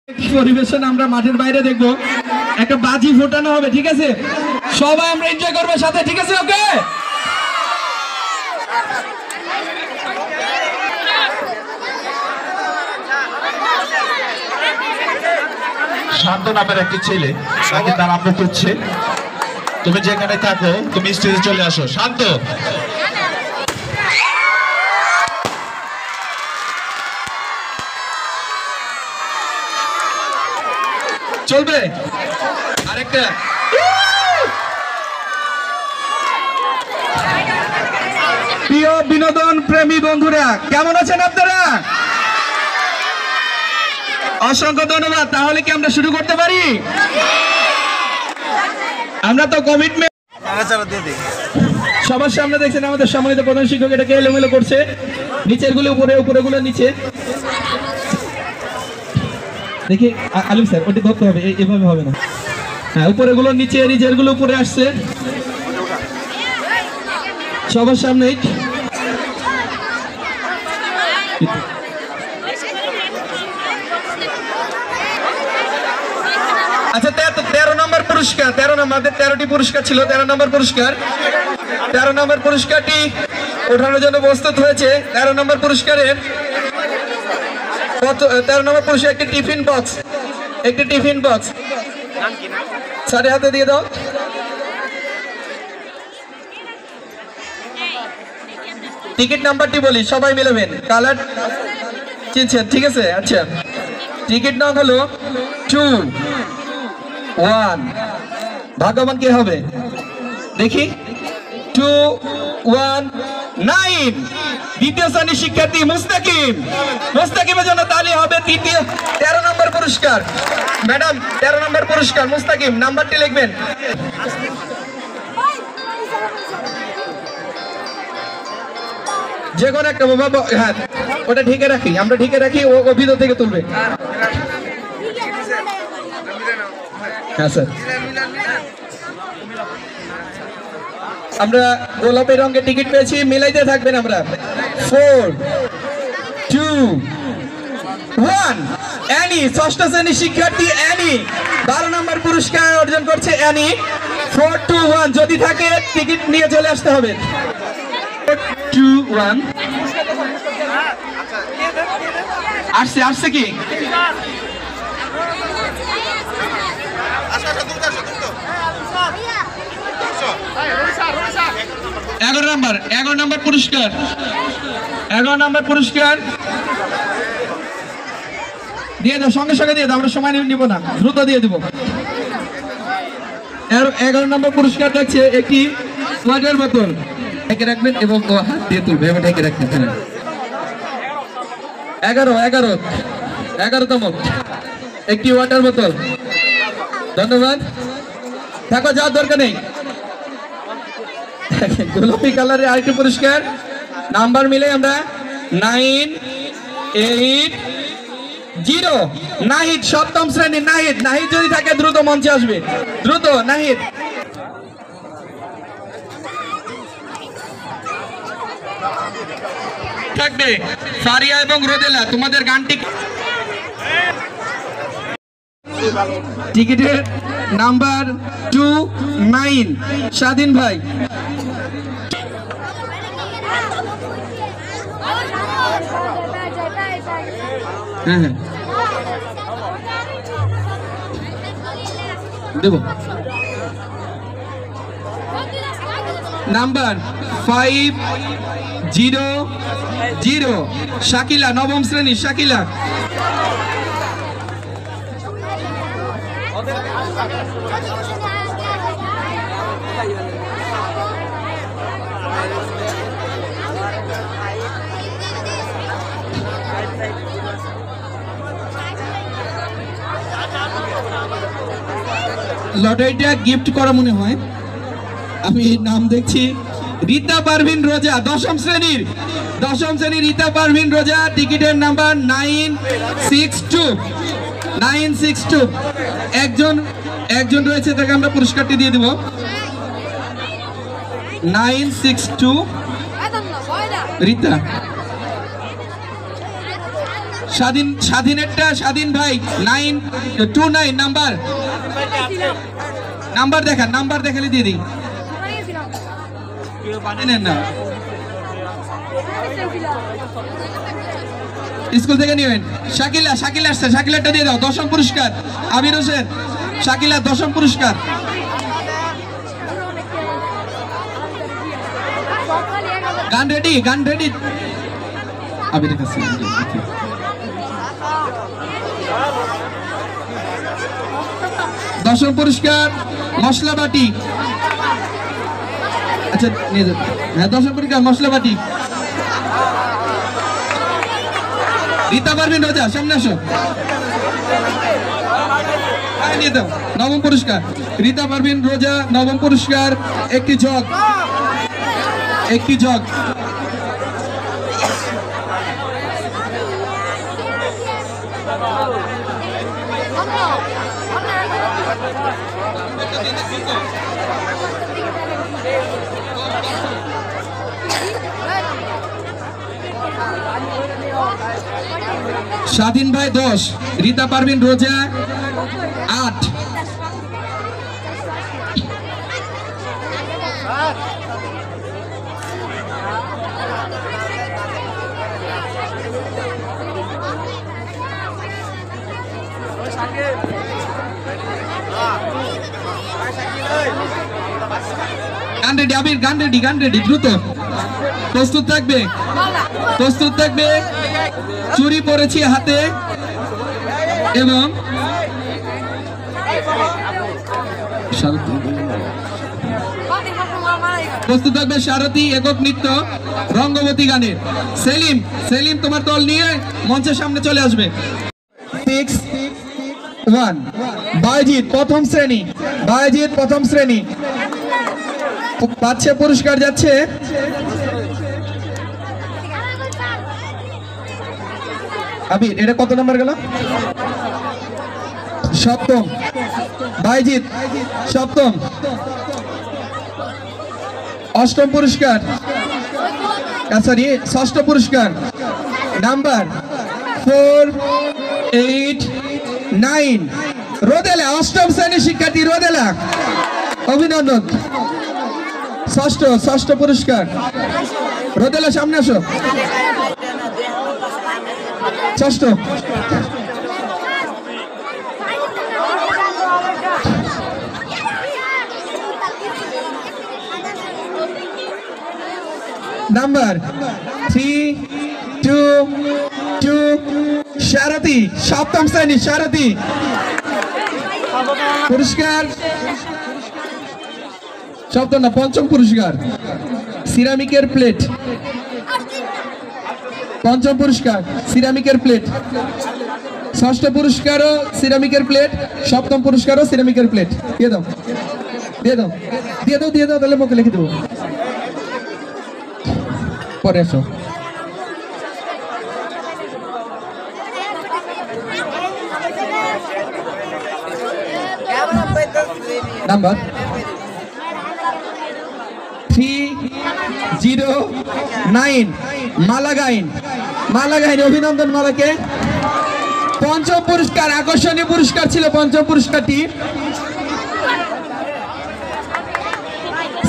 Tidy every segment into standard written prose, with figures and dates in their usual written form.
পরিবেশন আমরা মাঠের বাইরে দেখবো, একটা বাজি ফোটানো হবে, ঠিক আছে? সবাই আমরা এনজয় করবো সাথে, ঠিক আছে? ওকে, শান্ত নামের একটি ছেলে তাকে তার আম্মু করছে, তুমি যেখানে থাকো তুমি স্টেজে চলে আসো। শান্ত, চলবে আরেকটা। প্রিয় বিনোদন প্রেমী বন্ধুরা, কেমন আছেন আপনারা? অসংখ্য ধন্যবাদ। তাহলে কি আমরা শুরু করতে পারি? আমরা তো কমিটমেন্ট সবার সামনে দেখছেন, আমাদের সম্মানিত প্রধান শিক্ষক এটাকে এলোমেলো করছে, নিচের গুলো উপরে, উপরে গুলো নিচে। দেখি আলিম স্যার, ওটি ধরতে হবে, এভাবে হবে না। হ্যাঁ, উপরে গুলো নিচে, নিচের গুলো উপরে আসছে সবার সামনে। আচ্ছা, 13 নম্বর পুরস্কার, 13 নম্বর, 13টি পুরস্কার ছিল, 13 নম্বর পুরস্কার, 13 নম্বর পুরস্কারটি ওঠানোর জন্য প্রস্তুত হয়েছে। 13 নম্বর পুরস্কারের 13 নম্বর পুরস্কার একটি টিফিন বক্স, একটি টিফিন বক্স স্যারের হাতে দিয়ে দাও। টিকিট নাম্বারটি বলি, সবাই মিলাবেন, কালার চিনছেন, ঠিক আছে? আচ্ছা, টিকিট নাম হলো 2-1। ভাগ্যবান কে হবে দেখি? 2-1-9, দ্বিতীয় শ্রেণীর শিক্ষার্থী মুস্তাকিম। মুস্তাকিমের জন্য তালি হবে। 13 নম্বর পুরস্কার, ম্যাডাম 13 নম্বর পুরস্কার মুস্তাকিম, নাম্বারটি লিখবেন। যে কোনো একটা বাবা, হ্যাঁ ওটা ঢেকে রাখি, আমরা ঢেকে রাখি, ও ভিতর থেকে তুলবে। হ্যাঁ স্যার, আমরা গোলাপি রঙের টিকিট পেয়েছি, মিলাইতে থাকবেন। আমরা 4-2-1। অ্যানি, ষষ্ঠ শ্রেণীর শিক্ষার্থী অ্যানি 12 নম্বর পুরস্কার অর্জন করছে অ্যানি। 4-2-1, যদি থাকে টিকিট নিয়ে চলে আসতে হবে। 4-2-1 আসছে, আসছে কি? 11 নম্বর পুরস্কার, 11 নম্বর পুরস্কার দিয়ে দাও, সঙ্গে সঙ্গে দিয়ে দাও, আমরা সময় নিব না, দ্রুত দিয়ে দেবো। 11 নম্বর পুরস্কার দেখছে একটি ওয়াটার বোতল, ঢেকে রাখবেন এবং হাত দিয়ে তুলবে এবং ঢেকে রাখবেন। 11তম একটি ওয়াটার বোতল। ধন্যবাদ, থাকো, যাওয়ার দরকার নেই। গোলাপি কালারের আরেকটি পুরস্কার, নাম্বার মিলে আমরা 9-8-0। নাহিদ, সপ্তম শ্রেণীর নাহিদ। নাহিদ যদি থাকে দ্রুত মঞ্চে আসবে, দ্রুত নাহিদ। থাকবে ফারিয়া এবং রোদেলা, তোমাদের গানটি। টিকিটের নাম্বার 2-9 স্বাধীন ভাই। হ্যাঁ দেব। নাম্বার 5-0-0 শাকিলা, নবম শ্রেণী শাকিলা। লটারিটা গিফট করা মনে হয়, আমি নাম দেখছি রীতা পারভিন রোজা, দশম শ্রেণীর রীতা পারভিন রোজা। টিকিটের নাম্বার 962। একজন রয়েছে, তাকে আমরা পুরস্কারটি দিয়ে দিব। 962 রীতা। স্বাধীনেরটা স্বাধীন ভাই 929 নাম্বার দেখান, নাম্বার দেখালে দিয়ে দিই। নেন না, স্কুল থেকে নিবেন। শাকিলা আসছে, শাকিলাটা দিয়ে দাও, 10ম পুরস্কার। আবির হোসেন, শাকিলা 10ম পুরস্কার। গান রেডি আবিরের কাছে। 10ম পুরস্কার মশলা বাটি। আচ্ছা নিয়ে যাও। হ্যাঁ 10ম পুরস্কার মশলা বাটি। রীতা পারভিন রোজা, সামনে আসো। নিয়ে দাও 9ম পুরস্কার। রীতা পারভিন রোজা 9ম পুরস্কার। একটি জগ। স্বাধীন ভাই 10, রীতা পারভিন রোজা 8। গান রেডি আবির, গান রেডি দ্রুত প্রস্তুত থাকবে। চুরি পরেছি হাতে এবং প্রস্তুত থাকবে সারথী একক নৃত্য রঙ্গবতী গানের। সেলিম তোমার দল নিয়ে মঞ্চের সামনে চলে আসবে। 6-1 বায়জিৎ প্রথম শ্রেণী পাচ্ছে পুরস্কার। যাচ্ছে আবির, এটা কত নাম্বার গেল? 7ম। বায়জিৎ 7ম। 8ম পুরস্কার, সরি 6ষ্ঠ পুরস্কার নাম্বার 4, 8, 9 রোদেলা। 8ম শ্রেণীর শিক্ষার্থী রোদেলা, অভিনন্দন। 6ষ্ঠ পুরস্কার রোদেলা, সামনে আসো। 6ষ্ঠ। নাম্বার 3, 2, 2 সারথী 7ম শ্রেণী সারথী পুরস্কার। 7ম না 5ম পুরস্কার সিরামিকের প্লেট। 5ম পুরস্কার সিরামিকের প্লেট। 6ষ্ঠ পুরস্কারও সিরামিকের প্লেট। 7ম পুরস্কারও সিরামিকের প্লেট। দিয়ে দাও তাহলে মুখে লিখে দেবো। পরে আসো। নাম্বার 309 মালাগাইন অভিনন্দন মালাকে। 5ম পুরস্কার আকর্ষণীয় পুরস্কার ছিল। 5ম পুরস্কারটি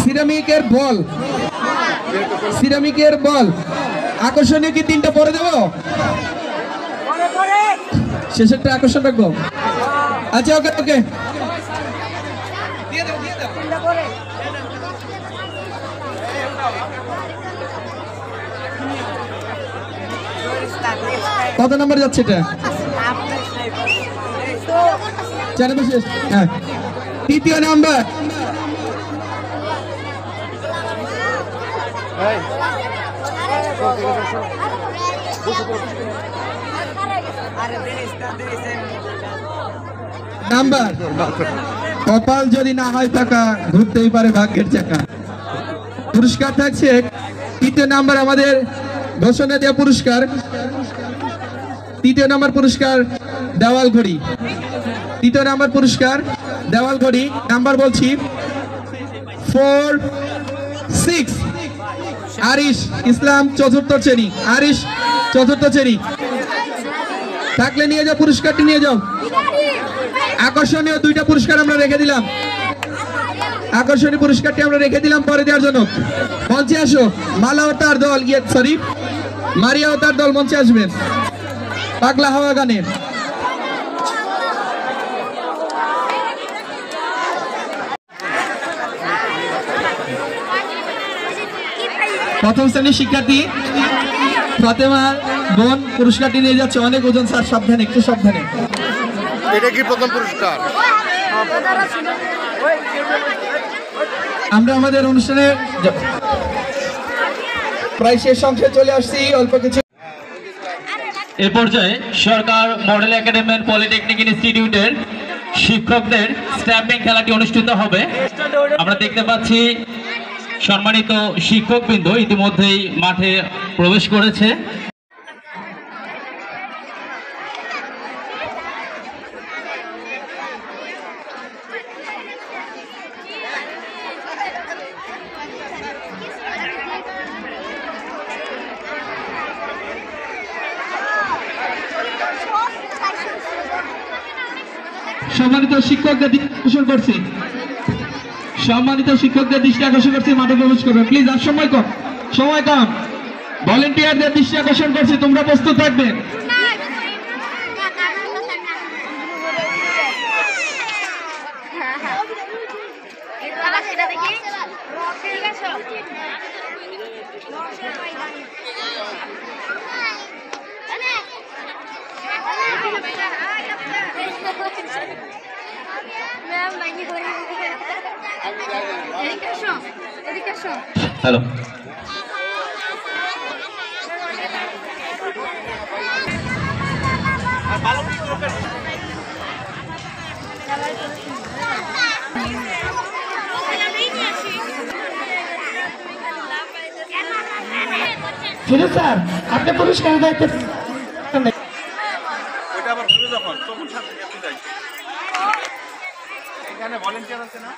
সিরামিকের বল। আকর্ষণীয় কি 3টা পরে দেবো? শেষেরটা আকর্ষণ রাখবো। আচ্ছা ওকে কত নাম্বার যাচ্ছে এটা? 4 নম্বর শেষ। হ্যাঁ 3য় নাম্বার। নাম্বার কপাল যদি না হয় টাকা ঘুরতেই পারে ভাগ্যের চাকা। পুরস্কার থাকছে 3য় নাম্বার আমাদের ঘোষণা দেওয়া পুরস্কার। 3য় নাম্বার পুরস্কার দেওয়াল ঘড়ি। 3য় নাম্বার পুরস্কার দেওয়াল ঘড়ি। নাম্বার বলছি 4, 6 আরিশ ইসলাম 4র্থ শ্রেণী। থাকলে নিয়ে যাও, পুরস্কারটি নিয়ে যাও। আকর্ষণীয় 2টা পুরস্কার আমরা রেখে দিলাম, আকর্ষণীয় পুরস্কারটি আমরা রেখে দিলাম পরে দেওয়ার জন্য। মঞ্চে আসো, মালা ও তার দল, মারিয়া ও তার দল মঞ্চে আসবেন পাগলা হাওয়া গানে। প্রথম শ্রেণীর শিক্ষার্থী ফাতেমা বোন পুরস্কারটি নিয়ে যাচ্ছে। অনেক ওজন স্যার, সাবধানে, একটু সাবধানে। এটা কি প্রথম পুরস্কার? আমরা আমাদের অনুষ্ঠানে প্রায় শেষ অংশে চলে আসছি, অল্প কিছু। এ পর্যায়ে সরকার মডেল একাডেমি অ্যান্ড পলিটেকনিক ইনস্টিটিউটের শিক্ষকদের স্ট্যাম্পিং খেলাটি অনুষ্ঠিত হবে। আমরা দেখতে পাচ্ছি সম্মানিত শিক্ষকবৃন্দ ইতিমধ্যেই মাঠে প্রবেশ করেছে। সম্মানিত শিক্ষকদের দৃষ্টি আকর্ষণ করছি, সম্মানিত শিক্ষকদের দৃষ্টি আকর্ষণ করছি, মাঠে প্রবেশ করবে প্লিজ। আর সময় কম, সময় কম। ভলেন্টিয়ারদের দৃষ্টি আকর্ষণ করছি, তোমরা প্রস্তুত থাকবে। হ্যালো, স্যার আপনি পুরস্কার দায়িত্ব ওইটা আবার হলো যখন তখন সাথে যাই। এখানে ভলেন্টিয়ার আছে না?